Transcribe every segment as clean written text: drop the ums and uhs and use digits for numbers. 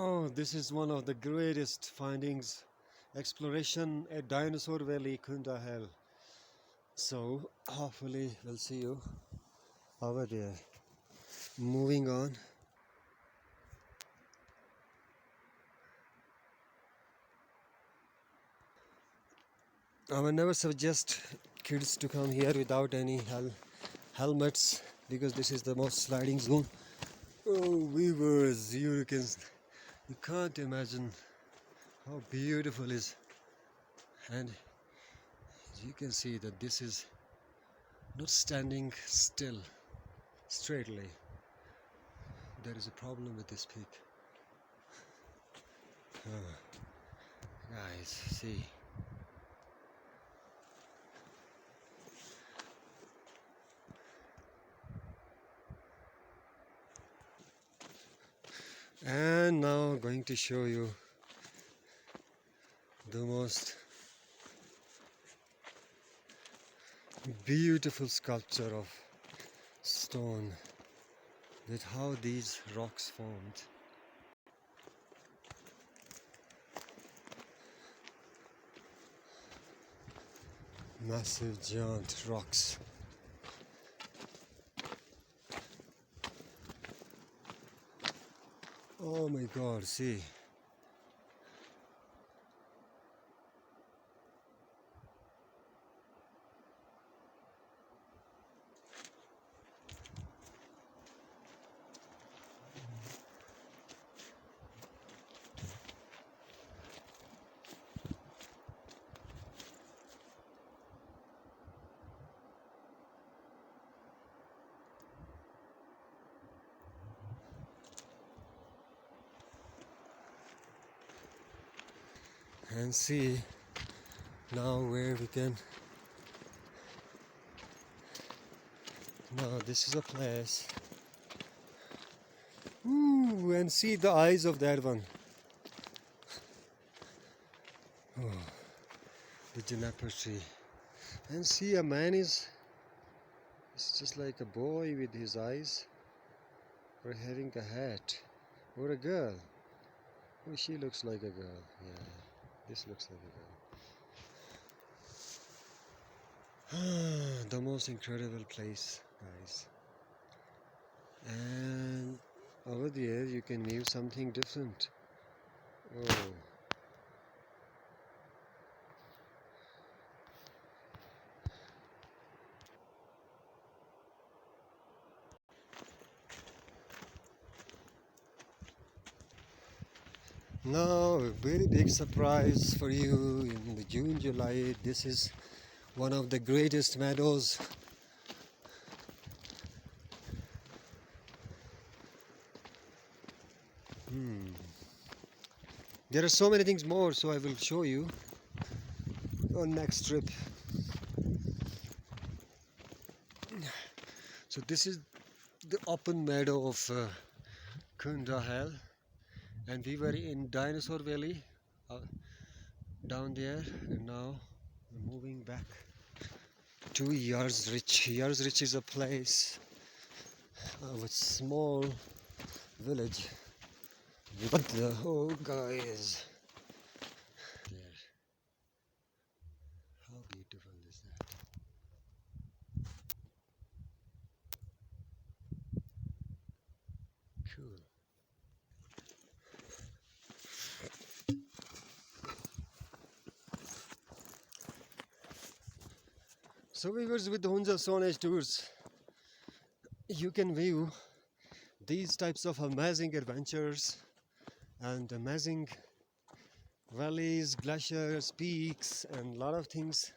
Oh, this is one of the greatest findings. Exploration at Dinosaur Valley, Kunda Hale. So, hopefully, we'll see you over there. Moving on. I would never suggest kids to come here without any helmets because this is the most sliding zone. Oh, viewers, you can't imagine how beautiful it is, and you can see that this is not standing still straightly. There is a problem with this peak. Guys, see. And now going to show you the most beautiful sculpture of stone, with how these rocks formed. Massive giant rocks. Oh my god, see. And see now where we can. Now this is a place. Ooh, and see the eyes of that one. Oh, the juniper tree. And see, a man is. It's just like a boy with his eyes, or having a hat, or a girl. Oh, she looks like a girl. Yeah, this looks like a girl. The most incredible place, guys. And over there you can view something different. Oh. Now, a very big surprise for you in the June, July. This is one of the greatest meadows. There are so many things more, so I will show you on next trip. So this is the open meadow of Kunda Hale, and we were in Dinosaur Valley down there, and now we're moving back to Yards Rich. Yards Rich is a place of a small village. But the whole guys there. How beautiful is that? Cool. So viewers, with the Hunza Stone Age tours, you can view these types of amazing adventures and amazing valleys, glaciers, peaks, and a lot of things,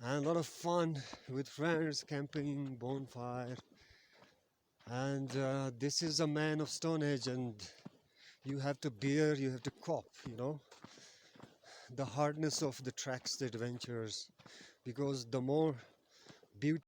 and a lot of fun with friends, camping, bonfire. And this is a man of Stone Age, and you have to bear, you have to cope, the hardness of the treks, the adventures, because the more beauty